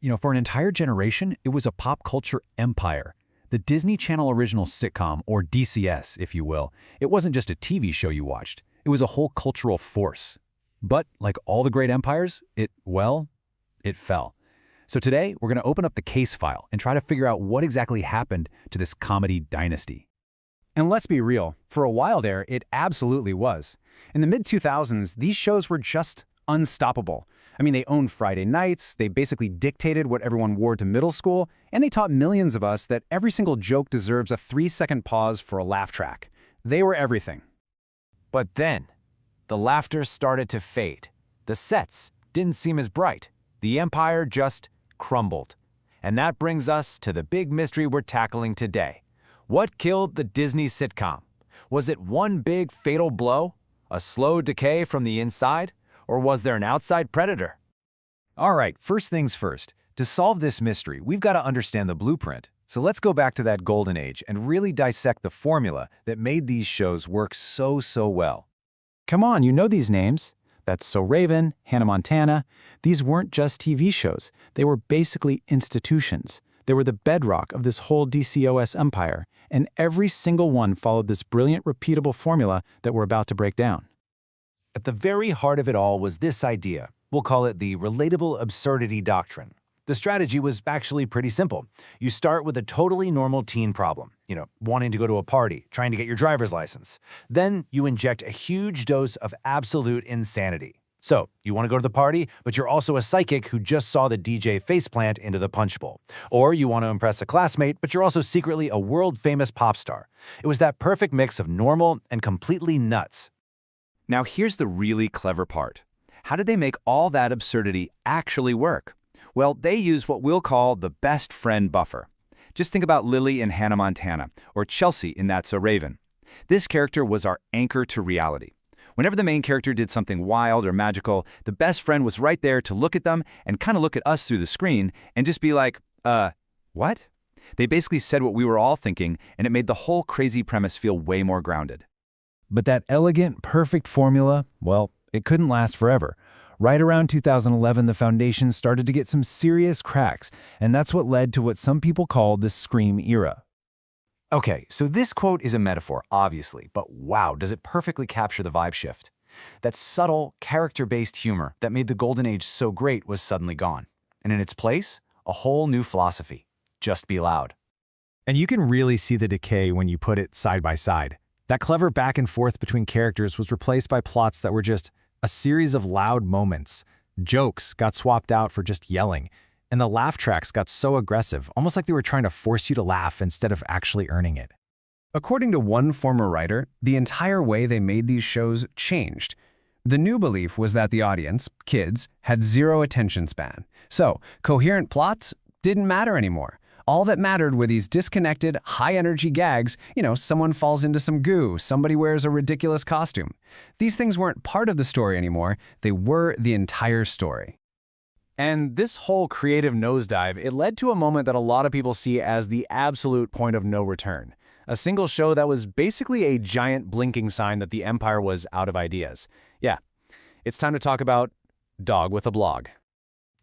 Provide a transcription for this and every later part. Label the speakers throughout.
Speaker 1: For an entire generation, it was a pop culture empire. The Disney Channel Original Sitcom, or DCS, if you will, it wasn't just a TV show you watched. It was a whole cultural force. But like all the great empires, it fell. So today, we're going to open up the case file and try to figure out what exactly happened to this comedy dynasty.
Speaker 2: And let's be real, for a while there, it absolutely was. In the mid-2000s, these shows were just unstoppable. I mean, they owned Friday nights, they basically dictated what everyone wore to middle school, and they taught millions of us that every single joke deserves a 3-second pause for a laugh track. They were everything.
Speaker 3: But then, the laughter started to fade. The sets didn't seem as bright. The empire just crumbled. And that brings us to the big mystery we're tackling today. What killed the Disney sitcom? Was it one big fatal blow? A slow decay from the inside? Or was there an outside predator?
Speaker 1: All right, first things first. To solve this mystery, we've got to understand the blueprint. So let's go back to that golden age and really dissect the formula that made these shows work so well.
Speaker 2: Come on, you know these names. That's So Raven, Hannah Montana. These weren't just TV shows. They were basically institutions. They were the bedrock of this whole DCOS empire, and every single one followed this brilliant, repeatable formula that we're about to break down.
Speaker 3: At the very heart of it all was this idea. We'll call it the relatable absurdity doctrine. The strategy was actually pretty simple. You start with a totally normal teen problem, wanting to go to a party, trying to get your driver's license. Then you inject a huge dose of absolute insanity. So, you want to go to the party, but you're also a psychic who just saw the DJ faceplant into the punch bowl. Or you want to impress a classmate, but you're also secretly a world-famous pop star. It was that perfect mix of normal and completely nuts.
Speaker 1: Now here's the really clever part. How did they make all that absurdity actually work? Well, they used what we'll call the best friend buffer. Just think about Lily in Hannah Montana, or Chelsea in That's a Raven. This character was our anchor to reality. Whenever the main character did something wild or magical, the best friend was right there to look at them and kind of look at us through the screen and just be like, what? They basically said what we were all thinking, and it made the whole crazy premise feel way more grounded.
Speaker 4: But that elegant, perfect formula, well, it couldn't last forever. Right around 2011, the foundation started to get some serious cracks, and that's what led to what some people call the Scream era.
Speaker 3: Okay, so this quote is a metaphor, obviously, but wow, does it perfectly capture the vibe shift. That subtle, character-based humor that made the Golden Age so great was suddenly gone. And in its place, a whole new philosophy. Just be loud.
Speaker 4: And you can really see the decay when you put it side by side. That clever back and forth between characters was replaced by plots that were just a series of loud moments. Jokes got swapped out for just yelling, and the laugh tracks got so aggressive, almost like they were trying to force you to laugh instead of actually earning it. According to one former writer, the entire way they made these shows changed. The new belief was that the audience, kids, had zero attention span. So, coherent plots didn't matter anymore. All that mattered were these disconnected, high-energy gags. Someone falls into some goo, somebody wears a ridiculous costume. These things weren't part of the story anymore. They were the entire story.
Speaker 2: And this whole creative nosedive, it led to a moment that a lot of people see as the absolute point of no return. A single show that was basically a giant blinking sign that the empire was out of ideas. Yeah, it's time to talk about Dog with a Blog.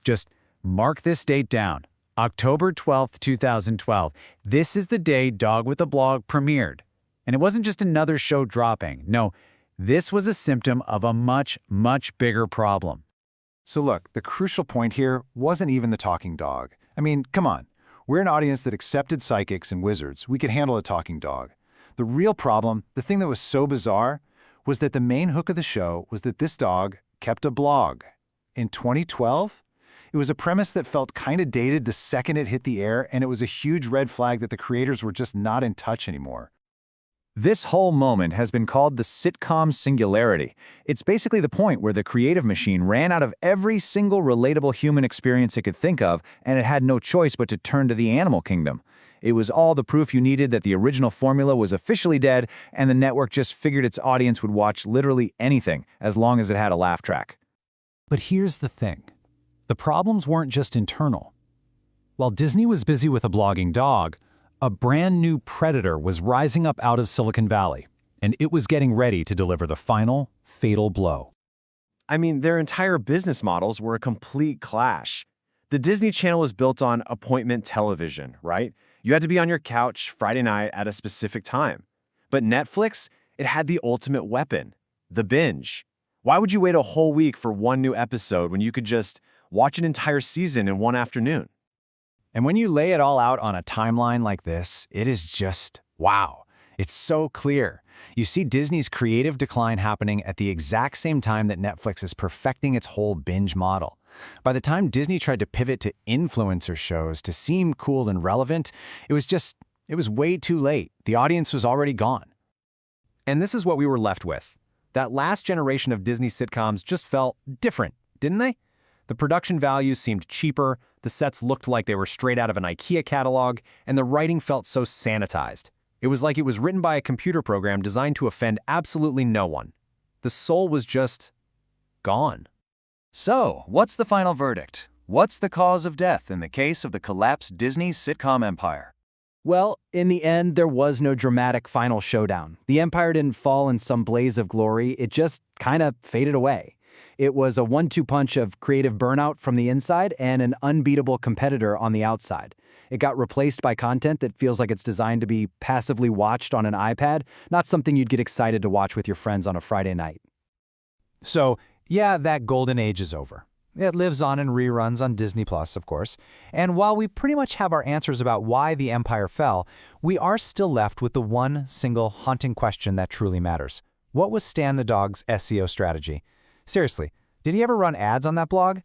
Speaker 2: Just mark this date down. October 12th, 2012. This is the day Dog with a Blog premiered. And it wasn't just another show dropping. No, this was a symptom of a much bigger problem.
Speaker 5: So look, the crucial point here wasn't even the talking dog. I mean, come on. We're an audience that accepted psychics and wizards. We could handle a talking dog. The real problem, the thing that was so bizarre, was that the main hook of the show was that this dog kept a blog. In 2012? It was a premise that felt kind of dated the second it hit the air, and it was a huge red flag that the creators were just not in touch anymore.
Speaker 4: This whole moment has been called the sitcom singularity. It's basically the point where the creative machine ran out of every single relatable human experience it could think of, and it had no choice but to turn to the animal kingdom. It was all the proof you needed that the original formula was officially dead, and the network just figured its audience would watch literally anything as long as it had a laugh track. But here's the thing. The problems weren't just internal. While Disney was busy with a blogging dog, a brand new predator was rising up out of Silicon Valley, and it was getting ready to deliver the final, fatal blow.
Speaker 6: I mean, their entire business models were a complete clash.
Speaker 2: The Disney Channel was built on appointment television, right? You had to be on your couch Friday night at a specific time. But Netflix, it had the ultimate weapon, the binge. Why would you wait a whole week for one new episode when you could just watch an entire season in one afternoon?
Speaker 4: And when you lay it all out on a timeline like this, it is just wow. It's so clear. You see Disney's creative decline happening at the exact same time that Netflix is perfecting its whole binge model. By the time Disney tried to pivot to influencer shows to seem cool and relevant, it was way too late. The audience was already gone.
Speaker 2: And this is what we were left with. That last generation of Disney sitcoms just felt different, didn't they? The production values seemed cheaper, the sets looked like they were straight out of an IKEA catalog, and the writing felt so sanitized. It was like it was written by a computer program designed to offend absolutely no one. The soul was just gone.
Speaker 3: So, what's the final verdict? What's the cause of death in the case of the collapsed Disney sitcom empire?
Speaker 1: Well, in the end, there was no dramatic final showdown. The empire didn't fall in some blaze of glory, it just kind of faded away. It was a one-two punch of creative burnout from the inside and an unbeatable competitor on the outside. It got replaced by content that feels like it's designed to be passively watched on an iPad, not something you'd get excited to watch with your friends on a Friday night.
Speaker 3: So, yeah, that golden age is over. It lives on in reruns on Disney+, of course. And while we pretty much have our answers about why the empire fell, we are still left with the one single haunting question that truly matters. What was Stan the dog's SEO strategy? Seriously, did he ever run ads on that blog?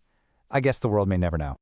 Speaker 3: I guess the world may never know.